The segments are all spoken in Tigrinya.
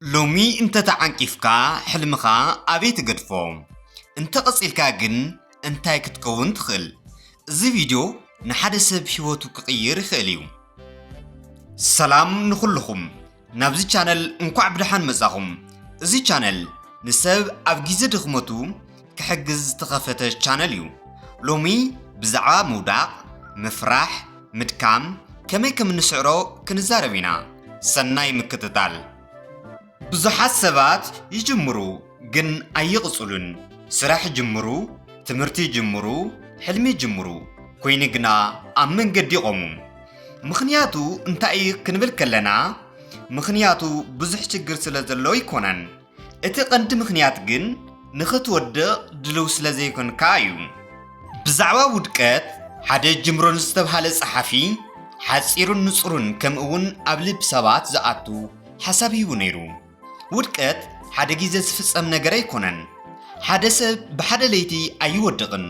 لومي انت تعنكيفكا حلمخا ابي تقدفو انت قصيلكا جن انتاي كتكون تخل زي فيديو نحد سب حيوتو كغير يخيليو سلام نخلكم نابزي چانل انكو عبدحان مزاهم زي چانل نسب افجيزة دخمتو كحجز تخفتش چانل يو لومي بزعا موداق مفرح مدكام كمي كم نسعرو كنزاربينا سناي مكتتال ብዙሓት ሰባት ይጅምሩ ግን ኣይቕጽሉን ስራሕ ይጅምሩ ትምህርቲ ይጅምሩ ሕልሚ ይጅምሩ ኮይኑ ግና ኣብ መንገዲ ይቆሙ ምኽንያቱ እንታይ ክንብል ከለና ምኽንያቱ ብዙሕ ችግር ስለ ዘሎ ይኮነን እቲ ቀንዲ ምኽንያት ግን ንኽትወድቕ ድልው ስለ ዘይኮንካ እዩ ብዛዕባ ውድቀት ሓደ ጅምሮን ዝተብሃለ ጸሓፊ ሓጺሩን ንጹሩን ከምኡውን ኣብ ልብ ሰባት ዝኣቱ ሓሳብ ይቡ ነይሩ ውድቀት ሓደ ጊዜ ዝፍጸም ነገር ኣይኮነን ሓደ ሰብ ብሓደ ለይቲ ኣይወድቕን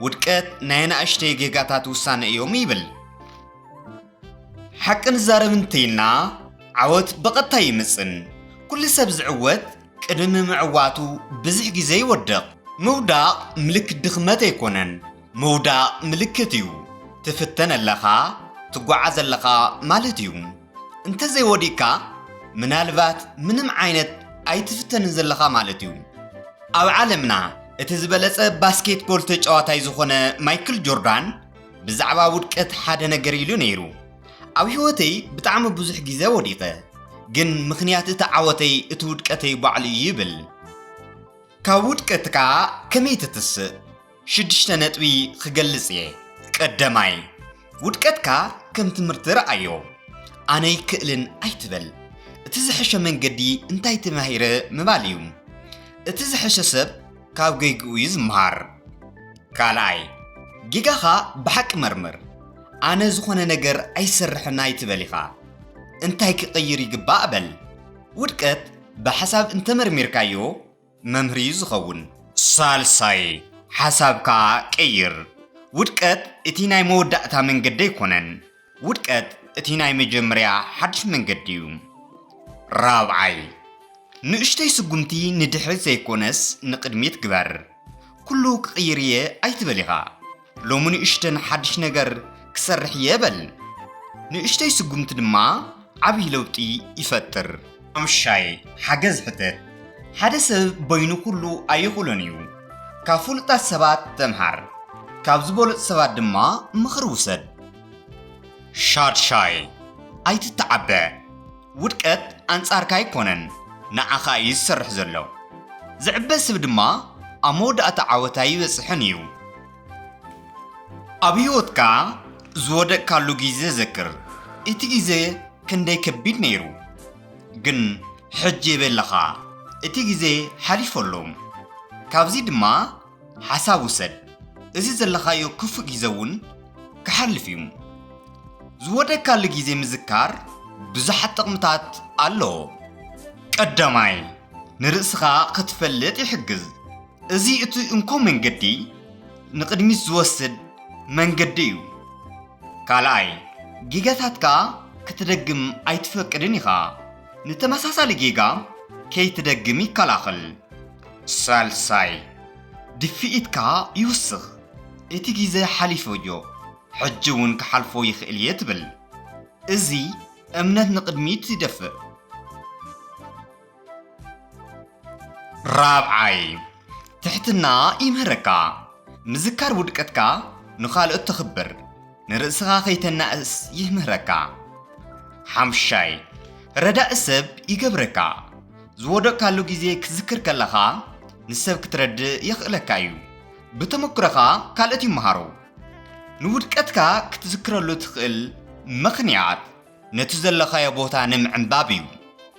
ውድቀት ናይ ንኣሽተይ ጌጋታት ውሳነ እዮም ይብል ሓቅን ዛረብ እንተይልና ዓወት በቐጥታ ይምፅን ኩሉ ሰብ ዝዕወት ቅድሚ ምዕዋቱ ብዙሕ ጊዜ ይወድቕ ምውዳቕ ምልክት ድኽመት ኣይኮነን ምውዳቕ ምልክት እዩ ትፍተን ኣለኻ ትጓዓዝ ኣለኻ ማለት እዩ እንተዘይወዲቕካ ምናልባት ምንም ዓይነት ኣይትፍተንን ዘለኻ ማለት እዩ ኣብ ዓለምና እቲ ዝበለጸ ባስኬትቦል ተጫዋታይ ዝኾነ ማይክል ጆርዳን ብዛዕባ ውድቀት ሓደ ነገር ኢሉ ነይሩ ኣብ ህይወተይ ብጣዕሚ ብዙሕ ግዜ ወዲቐ ግን ምኽንያት እቲ ዓወተይ እቲ ውድቀተይ ባዕሉ ይብል ካብ ውድቀትካ ከመይ ትትስእ 6 ነጥቢ ክገልጽ እየ ቀዳማይ ውድቀትካ ከም ትምህርቲ ረኣዮ ኣነ ይክእልን ኣይትበል እቲ ዝሕሸ መንገዲ እንታይ ተማሂረ ምባል እዩ እቲ ዝሕሸ ሰብ ካብ ገይግኡ ይዝምሃር ካልኣይ ጌጋኻ ብሓቂ መርምር ኣነ ዝኾነ ነገር ኣይሰርሕና ኣይትበል ኢኻ እንታይ ክቕይር ይግባእ በል ውድቀት ብሓሳብ እንተመርሚርካዮ መምህሪ ዝኸውን ሳልሳይ ሓሳብካ ቀይር ውድቀት እቲ ናይ መወዳእታ መንገዲ ኣይኮነን ውድቀት እቲ ናይ መጀመርያ ሓድሽ መንገዲ እዩ ራብዓይ ንእሽተይ ስጉምቲ ንድሕሪት ዘይኮነስ ንቅድሚት ግበር ኩሉ ክቕይር እየ ኣይትበል ኢኻ ሎሚ ንእሽተን ሓድሽ ነገር ክሰርሕ እየ በል ንእሽተይ ስጉምቲ ድማ ዓብይ ለውጢ ይፈጥር ሓምሻይ ሓገዝ ሕተት ሓደ ሰብ በይኑ ኩሉ ኣይኽእሎን እዩ ካብ ፍሉጣት ሰባት ተምሃር ካብ ዝበለፁ ሰባት ድማ ምኽሪ ውሰድ ሻድሻይ ኣይትተዓበ ውድቀት ኣንጻርካ ኣይኮነን ንዓኻ እዩ ዝሰርሕ ዘሎ ዝዕበ ሰብ ድማ ኣብ መወዳእታ ዓወታ ይበፅሕን እዩ ኣብ ህይወትካ ዝወደቕካሉ ጊዜ ዘክር እቲ ጊዜ ክንደይ ከቢድ ነይሩ ግን ሕጂ የበለኻ እቲ ጊዜ ሓሊፈሎ ካብዚ ድማ ሓሳብ ውሰድ እዚ ዘለኻዮ ክፉእ ጊዜ እውን ክሓልፍ እዩ ዝወደቕካሉ ጊዜ ምዝካር ብዙሓት ጥቕምታት ኣለዎ ቀዳማይ ንርእስኻ ክትፈልጥ ይሕግዝ እዚ እቲ እንኮ መንገዲ ንቅድሚት ዝወስድ መንገዲ እዩ ካልኣይ ጌጋታትካ ክትደግም ኣይትፈቅድን ኢኻ ንተመሳሳሊ ጌጋ ከይትደግም ይከላኸል ሳልሳይ ድፊኢትካ ይውስኽ እቲ ጊዜ ሓሊፈዮ ሕጂ እውን ክሓልፎ ይኽእል እየ ትብል እዚ እምነት ንቅድሚት ይደፍእ ራብዓይ ትሕትና ይምህረካ ምዝካር ውድቀትካ ንኻልኦት ተኽብር ንርእስኻ ከይተናእስ ይምህረካ ሓምሻይ ረዳእ ሰብ ይገብረካ ዝወደቕካሉ ጊዜ ክዝክር ከለኻ ንሰብ ክትረድእ የኽእለካ እዩ ብተመክሮኻ ካልኦት ይመሃሩ ንውድቀትካ ክትዝክረሉ ትኽእል ምኽንያት ነቲ ዘለኻዮ ቦታ ንምዕንባብ እዩ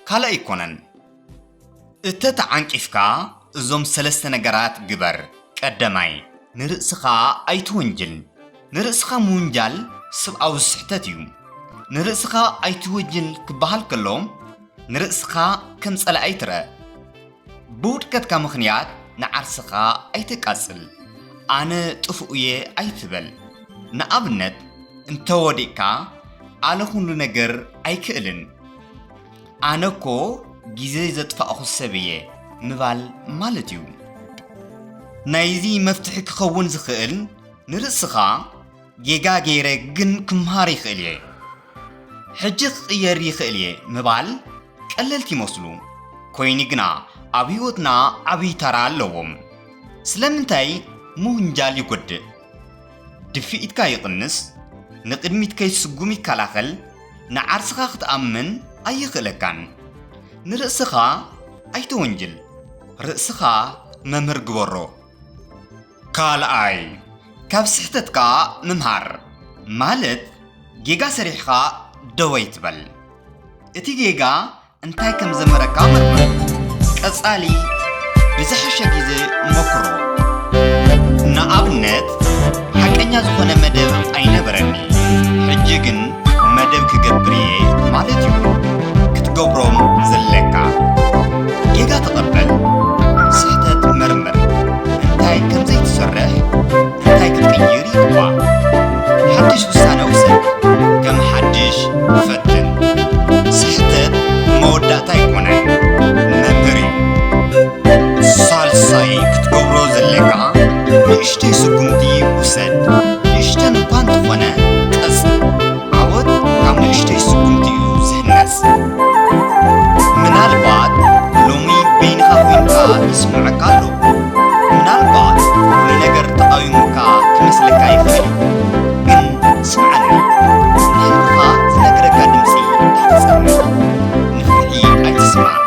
ካልእ ኣይኮነን እተተዓንቂፍካ እዞም 3 ነገራት ግበር ቀዳማይ ንርእስኻ ኣይትወንጅል ንርእስኻ ምውንጃል ሰብኣዊ ስሕተት እዩ ንርእስኻ ኣይትወንጅል ክበሃል ከሎ ንርእስኻ ከም ጸላኣይ ትረአ ብውድቀትካ ምኽንያት ንዓርስኻ ኣይትቃጽል ኣነ ጥፉእ እየ ኣይትበል ንኣብነት እንተወዲቕካ ኣነ ኩሉ ነገር ኣይክእልን ኣነኮ ጊዜ ዘጥፋእኹ ሰብ እየ ምባል ማለት እዩ ናይዚ መፍትሒ ክኸውን ዝኽእል ንርእስኻ ጌጋ ገይረ ግን ክምሃር ይኽእል እየ ሕጂ ክቕየር ይኽእል እየ ምባል ቀለልቲ ይመስሉ ኮይኑ ግና ኣብ ህይወትና ዓብይ ተራ ኣለዎም ስለምንታይ ምውንጃል ይጎድእ ድፊኢትካ ይቕንስ ንቅድሚት ከይስጉም ይከላኸል ንዓርስኻ ክትኣምን ኣይኽእለካን ንርእስኻ ኣይተወንጅል ርእስኻ መምህር ግበሮ ካልኣይ ካብ ስሕተትካ ምምሃር ማለት ጌጋ ሰሪሕኻ ደወይ ትበል እቲ ጌጋ እንታይ ከም ዘመረካ መርምር ቀጻሊ ብዝሕሸ ግዜ ሞክሮ ንኣብነት ሓቀኛ ዝኾነ መደብ ኣይነበረኒ ሕጂ ግን መደብ ክገብር እየ ማለት እዩ ክትገብሮም ዘለካ ጌጋ ተቐበል ስሕተት መርምር እንታይ ከም ዘይትሰርሕ እንታይ ክትቅይር ይግባእ ሓድሽ ውሳነ ውሰድ ከም ሓድሽ ፈትን ስሕተት መወዳእታ ኣይኮነን መምህር እዩ ሳልሳይ ክትገብሮ ዘለካ ንእሽተይ ስጉምቲ ውሰድ ንእሽተን እኳ እንተኾነ ቀጽል ዓወት ካብ ንእሽተይ ስጉምቲ እዩ ዝህነስ ምናልባት ሎሚ በይንኻ ኮንካ ይስምዐካ ኣሎ ምናልባት ኩሉ ነገር ተቃዊሙካ ክመስለካ ይኽእል ግን ስምዐኒ ንህልካ ዝነገረካ ድምፂ እንተይትሰምዕ ንፍሒ ኣይትስማዕ